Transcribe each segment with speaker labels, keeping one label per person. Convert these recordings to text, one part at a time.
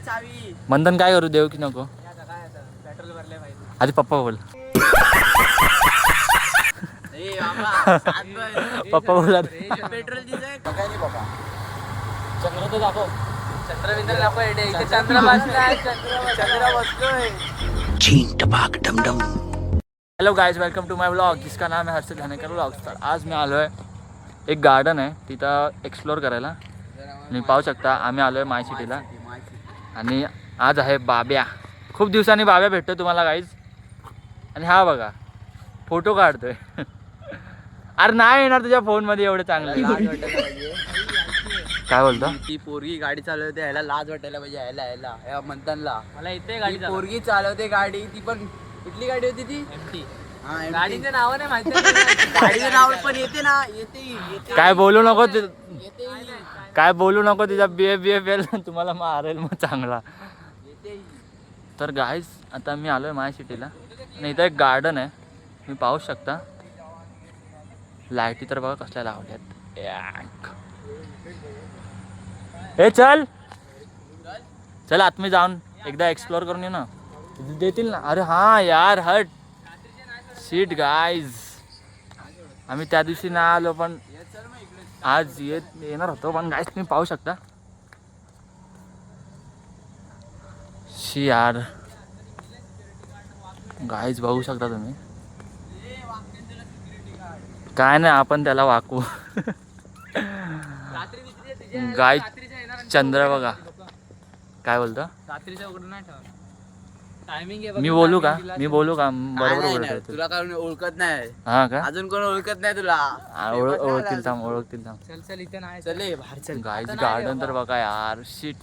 Speaker 1: चावी.
Speaker 2: मंथन काय करू, देऊ की नको?
Speaker 1: पेट्रोल भरले पाहिजे.
Speaker 2: आधी पप्पा बोल. पप्पा बोला.
Speaker 1: पेट्रोल दिसतंय काय नाही बाबा.
Speaker 2: चंद्र तो दाखव.
Speaker 1: चंद्रबिंद्र दाखव. इथे चंद्र बसलाय. चंद्र बसलोय.
Speaker 2: Hello guys, welcome to my vlog जिसका नाम है हर्षित धानेकर व्लॉग्स. तर आज मी आलो आहे, एक गार्डन आहे तिथं एक्सप्लोर करायला. तुम्ही पाहू शकता आम्ही आलो आहे माय सिटीला. आणि आज आहे बाब्या. खूप दिवसांनी बाब्या भेटतो तुम्हाला गाईज. आणि हा बघा फोटो काढतोय. अरे नाही येणार तुझ्या फोनमध्ये एवढं चांगलं.
Speaker 1: लाज वाटायला पाहिजे.
Speaker 2: काय बोलतो?
Speaker 1: ती पोरगी गाडी चालवते, ह्याला लाज वाटायला पाहिजे. ह्याला म्हणताना
Speaker 3: मला इथे गाडी
Speaker 1: पोरगी चालवते गाडी. ती पण कुठली गाडी होती ती?
Speaker 3: एमटी.
Speaker 1: हा, MT.
Speaker 3: गाडीचं नाव नाही माहिती.
Speaker 1: गाडीचं नाव पण येते ना. येते
Speaker 2: काय बोलू नको
Speaker 1: येते
Speaker 2: काय बोलू नको. तिचा BF तुम्हाला मारेल मग चांगला. तर गाईज आता मी आलो आहे माय सिटीला. आणि इथं एक गार्डन आहे, तुम्ही पाहू शकता. लाईटी तर बघा कसल्या लावल्यात. ए चल चल आतमध्ये जाऊन एकदा एक्सप्लोर करून ये ना. देतील ना. अरे हां यार हट सीट गाईज. आम्ही त्या दिवशी नाही आलो पण आज येणार होतो. पण गाईज तुम्ही पाहू शकता. शी यार गाईज बघू शकता तुम्ही. काय नाही आपण त्याला वाकू. गाय चंद्र बघा काय बोलतो.
Speaker 3: रात्रीचं उघडून नाही ठेवा. टायमिंग आहे.
Speaker 2: मी बोलू का बरोबर बोलतोय.
Speaker 1: तुला काय ओळखत नाही.
Speaker 2: हा का
Speaker 1: अजून कोण ओळखत नाही तुला.
Speaker 2: ओळखतील थांब.
Speaker 3: चल चल इथे नाही.
Speaker 1: चले बाहेर चल.
Speaker 2: गाईज गार्डन तर बघा यार शीट.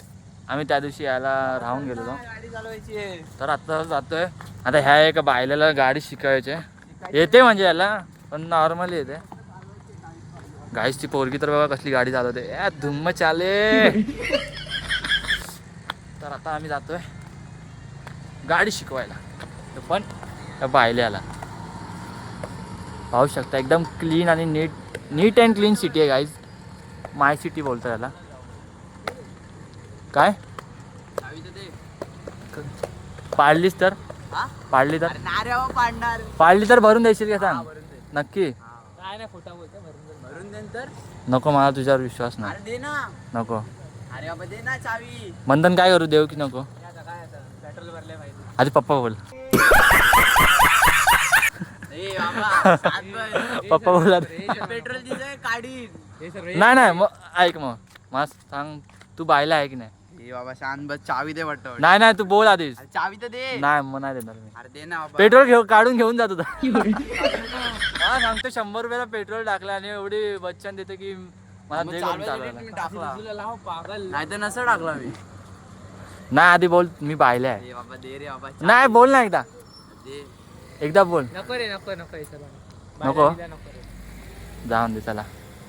Speaker 2: आम्ही त्या दिवशी यायला राहून गेलो.
Speaker 1: गाडी चालवायची आहे.
Speaker 2: तर आता जातोय. आता ह्या एका बायलेला गाडी शिकायची येते म्हणजे याला पण नॉर्मली येते. गाईजची पोरगी तर बघा कसली गाडी चालवते. या धुम्म चाले. तर आता आम्ही जातोय गाडी शिकवायला. पण त्या बायल्याला पाहू शकता एकदम क्लीन आणि नीट अँड क्लीन सिटी आहे गाईज. माय सिटी बोलतो याला. काय पाडलीस तर पाडली तर पाडली तर भरून द्यायची का सांग नक्की.
Speaker 3: काय नाही खोटा बोलतो.
Speaker 1: भरून दे तर.
Speaker 2: नको मला तुझ्यावर विश्वास नाही.
Speaker 1: अरे दे ना.
Speaker 2: नको.
Speaker 1: अरे बाबा दे ना चावी.
Speaker 2: मंथन काय करू, देऊ की नको?
Speaker 3: काय पेट्रोल भरले पाहिजे.
Speaker 2: आधी पप्पा बोल.
Speaker 1: ए बाबा
Speaker 2: पप्पा बोला.
Speaker 1: पेट्रोल दिसतंय काढीन.
Speaker 2: नाही मग ऐक मग सांग तू बायला आहे की नाही.
Speaker 1: ए बाबा शांत बस. चावी दे वाटतं.
Speaker 2: नाही तू बोल आधीच.
Speaker 1: अरे चावी तर दे.
Speaker 2: नाही मग नाही देणार मी.
Speaker 1: अरे दे ना बाबा.
Speaker 2: पेट्रोल काढून घेऊन जात होता. हा सांगतो 100 रुपयाला पेट्रोल टाकला आणि एवढी बच्चन देते की मला
Speaker 1: मग
Speaker 2: दे करून
Speaker 1: चालवायला
Speaker 2: चालवायला.
Speaker 1: मी टाकला.
Speaker 3: तुला लाव पागल.
Speaker 1: नाही तर नसं टाकला मी.
Speaker 2: नाही आधी बोल मी बायला आहे.
Speaker 1: ए बाबा दे रे बाबा.
Speaker 2: नाही बोल ना एकदा
Speaker 1: दे.
Speaker 2: एकदा बोल.
Speaker 3: नको रे नको इथं
Speaker 2: नको?
Speaker 3: नको रे.
Speaker 2: जाऊन दे चला.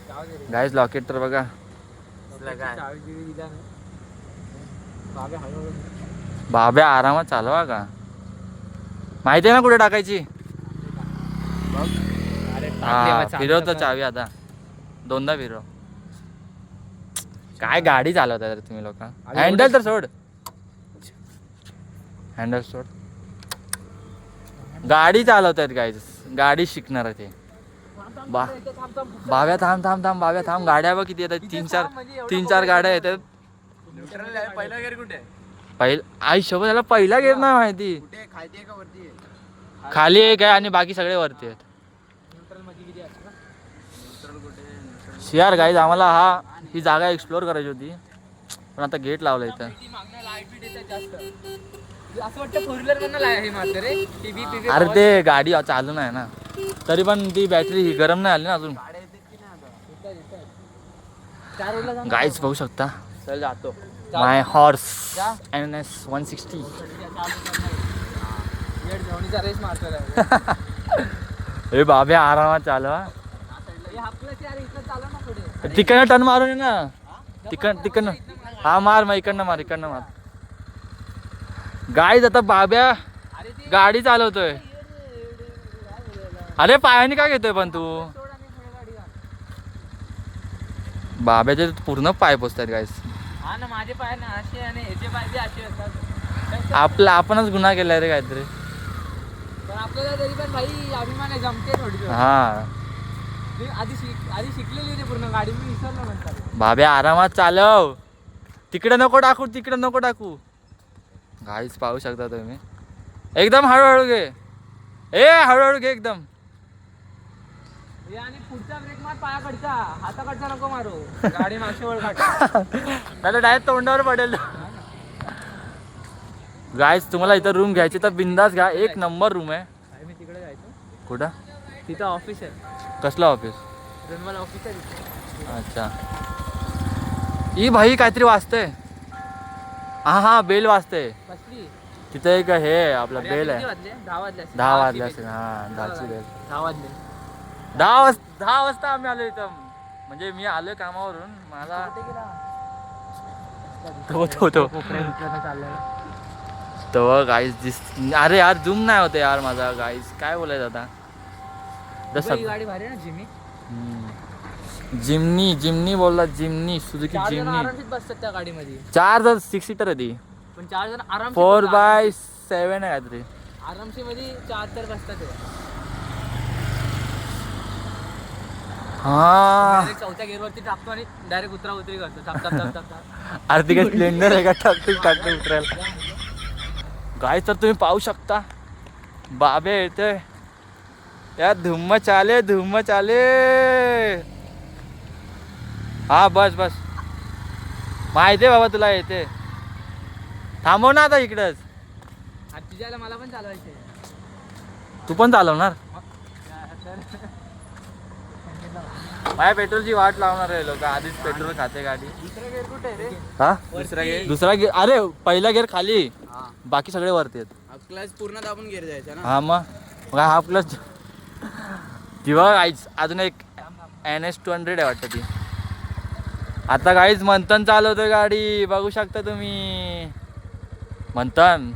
Speaker 3: जाऊ दे रे.
Speaker 2: गाईज लॉकेट तर बघा.
Speaker 1: असलं काय.
Speaker 3: चावी बिवी दिला नाही. बाबा हळूहळू.
Speaker 2: बाब्या आरामात चालवा का. माहिती आहे ना कुठे टाकायची.
Speaker 3: अरे
Speaker 2: हा फिरवतो चावी आता 2दा फिरव. काय गाडी चालवताय रे तुम्ही लोक. हँडल तर सोड. हँडल सोड. गाडी चालवतायत गाईज. गाडी शिकणार आहे ते. बाब्या थांब बाब्या थांब. गाड्या बघ किती येतात. 3-4 गाड्या येतात.
Speaker 1: न्यूट्रल आहे. पहिला गेअर कुठे आहे?
Speaker 2: आई शोभत त्याला पहिला गेअर नाही माहिती.
Speaker 1: कुठे खाली आहे का वरती आहे?
Speaker 2: खाली एक आहे आणि बाकी सगळे वरती आहेत.
Speaker 3: न्यूट्रल मध्ये किती असतं ना.
Speaker 1: न्यूट्रल कुठे आहे?
Speaker 2: शियार गाईज आम्हाला ही जागा एक्सप्लोर करायची होती पण आता गेट लावलं इथं.
Speaker 3: लाईट बीट येतात जास्त. असं वाटतं 4 व्हीलर मधनं हे मारतं रे. टीव्ही
Speaker 2: अरे ते गाडी चालू नाही ना तरी पण ती बॅटरी गरम नाही आली ना अजून.
Speaker 1: गाड्या येतात की नाही आता?
Speaker 3: 4 व्हीलर
Speaker 2: गाईज बघू शकता.
Speaker 1: चल जातो.
Speaker 2: माय हॉर्स NS 160.
Speaker 3: धोनीचा रेस मारतोय.
Speaker 2: हे बाब्या आरामात चालवा.
Speaker 3: चालव ना पुढे.
Speaker 2: तिकडनं टर्न मारून ये ना. तिकडनं हा मार मग इकडनं मार. गाईज आता बाब्या गाडी चालवतोय. अरे पायाने काय घेतोय पण तू. बाब्याचे पूर्ण पाय पोचतात गाईज.
Speaker 3: हा ना, माझे पाय ना असे आणि ह्याचे पाय बी असे असतात.
Speaker 2: आपणच गुन्हा केलाय रे काहीतरी.
Speaker 3: पण आपल्याला तरी पण भाई अभिमान आहे, जमते थोडी.
Speaker 2: हा
Speaker 3: मी आधी शिकलेली होती पूर्ण गाडी, मी विसरलो नंतर.
Speaker 2: बाब्या आरामात चालव, तिकडे नको टाकू. गाईस पाहू शकता तुम्ही, एकदम हळूहळू घे. हळूहळू घे एकदम.
Speaker 3: आणि पुढचा ब्रेक मार पायाकडचा, हाताकडचा नको मारू. गाडी मागची वळ काढ.
Speaker 2: नाही डायरेक्ट तोंडावर पडेल. गाईस तुम्हाला इथं रूम घ्यायची तर बिंदास घ्या, एक नंबर रूम आहे.
Speaker 3: मी तिकडे जायचो,
Speaker 2: कुठं?
Speaker 3: तिथं ऑफिस आहे.
Speaker 2: कसलं ऑफिस?
Speaker 3: मला ऑफिस आहे तिथे.
Speaker 2: अच्छा. ही भाई काहीतरी वाजते. हा बेल वाजते.
Speaker 3: कसली?
Speaker 2: तिथे एक हे आपला बेल आहे. 10 वाजले असेल. हा 10ची बेल.
Speaker 3: 10 वाजले.
Speaker 2: 10 वाजता आम्ही आलो इथं. म्हणजे मी आलोय कामावरून. मला तो गाईस दिस. अरे यार झूम नाही होते यार माझा. गाईस काय बोलायचं आता.
Speaker 3: गाडी भारी आहे ना जिमी.
Speaker 2: जिमनी बोलला. जिमनी सुझुकी जिमनी.
Speaker 3: आरामशीर बसतात त्या गाडीमध्ये.
Speaker 2: 4 जण 6 सीटर आहे ती.
Speaker 3: पण 4 जण आराम
Speaker 2: 4x7 आहे काहीतरी.
Speaker 3: आरामशी मध्ये 4 तर बसतात.
Speaker 2: हा
Speaker 3: चौथ्या गेअरवरती टाकतो आणि डायरेक्ट उतरी करतो.
Speaker 2: आरती काय स्प्लेंडर आहे का? टाकतो उतरायला. गाईस तर तुम्ही पाहू शकता, बाबे येते या. धुम्म चाले. हा बस माहिती आहे बाबा तुला. येते थांबव ना आता इकडंच.
Speaker 3: तुझ्याला मला पण चालवायचे.
Speaker 2: तू पण चालवणार? माझ्या पेट्रोलची वाट लावणार आहे लोक. आधीच पेट्रोल खाते गाडी.
Speaker 3: दुसरा गेअर कुठे आहे रे?
Speaker 2: हा
Speaker 3: दुसरा
Speaker 2: गेअर. अरे पहिला गेअर खाली, बाकी सगळे वरती आहेत.
Speaker 3: क्लच पूर्ण दाबून गेअर जायचा ना.
Speaker 2: हा मग हाफ क्लच. किंवा गाईज अजून एक NS200 आहे वाटतं ती. आता गाईज मंथन चालवतोय गाडी, बघू शकता तुम्ही. मंथन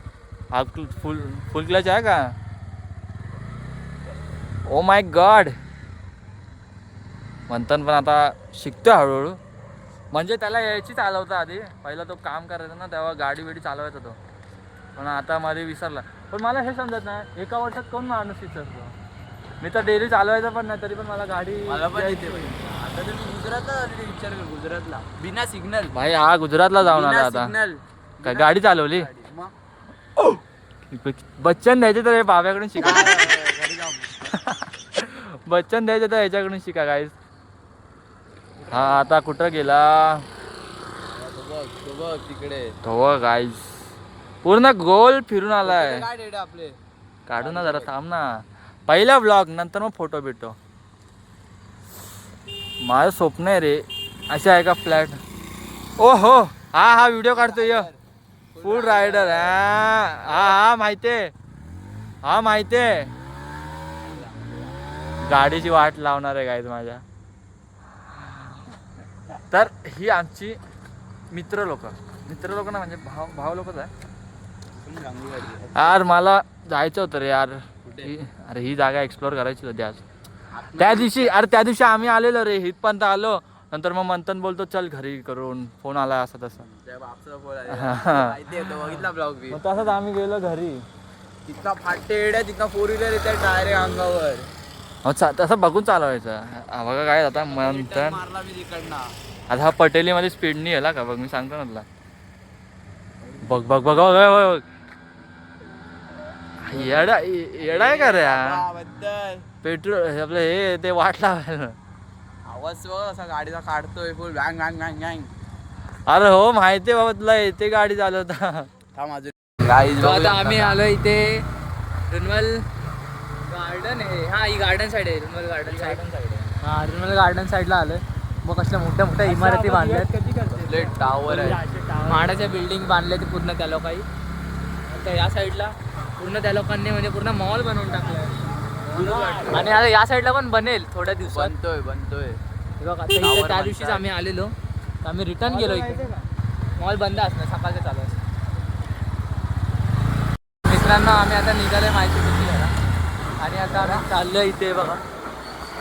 Speaker 2: हाफ फुल क्लच आहे का? Oh my God. मंथन पण आता शिकतोय हळूहळू. म्हणजे त्याला यायची चालवता आधी. पहिला तो काम करायचा ना तेव्हा गाडी बिडी चालवायचा तो. पण आता मध्ये विसरला. पण मला हे समजत नाही, एका वर्षात कोण माणूस विसरतो. मी तर डेली चालवायचं पण नाही, तरी पण मला गाडी.
Speaker 3: मला पण येते. आता तर मी गुजरातला विचार कर. गुजरातला बिना सिग्नल.
Speaker 2: भाई हा गुजरातला जाऊन आला आता. काय गाडी चालवली? बच्चन द्यायचे तर बाब्याकडून शिका. बच्चन द्यायचे तर ह्याच्याकडून शिका गाईस. हा आता कुठं गेला
Speaker 3: तिकडे
Speaker 2: तो गाईस. पूर्ण गोल फिरून आलाय.
Speaker 3: आपले
Speaker 2: काढू ना जरा, थांब ना. पहिला ब्लॉग नंतर मग फोटो बिटो. माझं स्वप्न आहे रे अशा आहे का फ्लॅट. ओ हो हा व्हिडिओ काढतोय. Full rider. हा माहितीये. गाडीची वाट लावणार आहे गाईज माझ्या. तर ही आमची मित्र लोक ना, म्हणजे भाव लोकच आहे यार. मला जायचं होतं रे यार. अरे ही जागा एक्सप्लोर करायची होती आज. त्या दिवशी आम्ही आलेलो रे. हितपर्यंत आलो. नंतर मग मंथन बोलतो चल घरी करून. फोन आला असा तसा. मग तसंच आम्ही गेलो घरी.
Speaker 3: तिथला फाटेड आहे, तिथला 4 व्हीलर येते डायरेक्ट अंगावर.
Speaker 2: तसं बघून चालवायचं. बघा काय आता मंथन
Speaker 3: मारला मी तिकडनं.
Speaker 2: आता हा पटेलीमध्ये स्पीड नाही आला का बघ. मी सांगतो ना तुला. बघ येडा आहे का रे हा. पेट्रोल आपलं हे ते वाट लावायला.
Speaker 3: आवाज बघ असा गाडीचा काढतोय फुल गँग गँग गँग गँग.
Speaker 2: अरे हो माहितीये बाबा तुला. येते गाडी चालवता.
Speaker 3: आता आम्ही आलो इथे रुनमल गार्डन आहे. हा ही गार्डन साईड आहे. रुनमल गार्डन साईड. हा रुनमल गार्डन साईडला आलोय. मग कसल्या मोठ्या मोठ्या इमारती बांधल्यात. टावर आहे. म्हाडाच्या बिल्डिंग बांधल्या ते पूर्ण त्या लोकांनी. आता या साईडला पूर्ण त्या लोकांनी म्हणजे पूर्ण मॉल बनवून टाकलाय. आणि आता या साईडला पण बनेल थोड्या दिवसात. बनतोय बघा. त्या दिवशीच आम्ही आलेलो तर आम्ही रिटर्न गेलो. इथे मॉल बंद असणार, सकाळचं चालू असणार. मित्रांनो आम्ही आता निघालोय माय सिटी घरा. आणि आता आम्ही चाललोय इथे बघा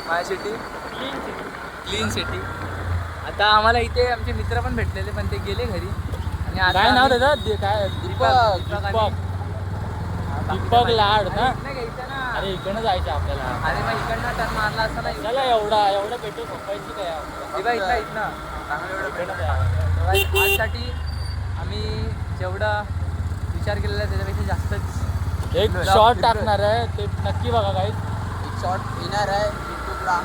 Speaker 3: माय सिटी क्लीन सिटी. आता आम्हाला इथे आमचे मित्र पण भेटलेले पण ते गेले घरी आणि आता
Speaker 2: काय नाव
Speaker 3: आम्ही-
Speaker 2: त्याचं काय दीपक लाड ना.
Speaker 3: नाही घ्यायचं ना.
Speaker 2: अरे इकडनं जायचं आपल्याला.
Speaker 3: अरे मग इकडनं टर्न मारला असता ना
Speaker 2: चला एवढं पेट्रोल संपायची काय
Speaker 3: इथं
Speaker 2: इकडनं जायचं.
Speaker 3: आजसाठी आम्ही जेवढा विचार केलेला आहे त्याच्यापेक्षा जास्तच
Speaker 2: एक शॉर्ट टाकणार आहे ते नक्की बघा गाईस.
Speaker 1: एक शॉर्ट येणार आहे युट्यूबला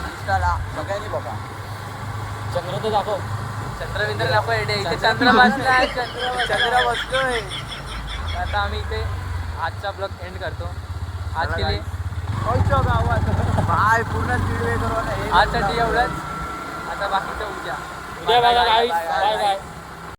Speaker 1: इंस्टाला बघायला बघा.
Speaker 2: चंद्र तर दाखव.
Speaker 3: चंद्रविंद्र दाखव इथे चंद्र बसला आहे
Speaker 1: चंद्र बसलोय.
Speaker 3: आता आम्ही इथे आजचा ब्लॉग एंड करतो. आज केली
Speaker 1: बाय पूर्ण व्हिडिओ करू
Speaker 3: आजसाठी एवढंच. आता बाकीचं उद्या
Speaker 2: उद्या बघा गाईस. Bye bye.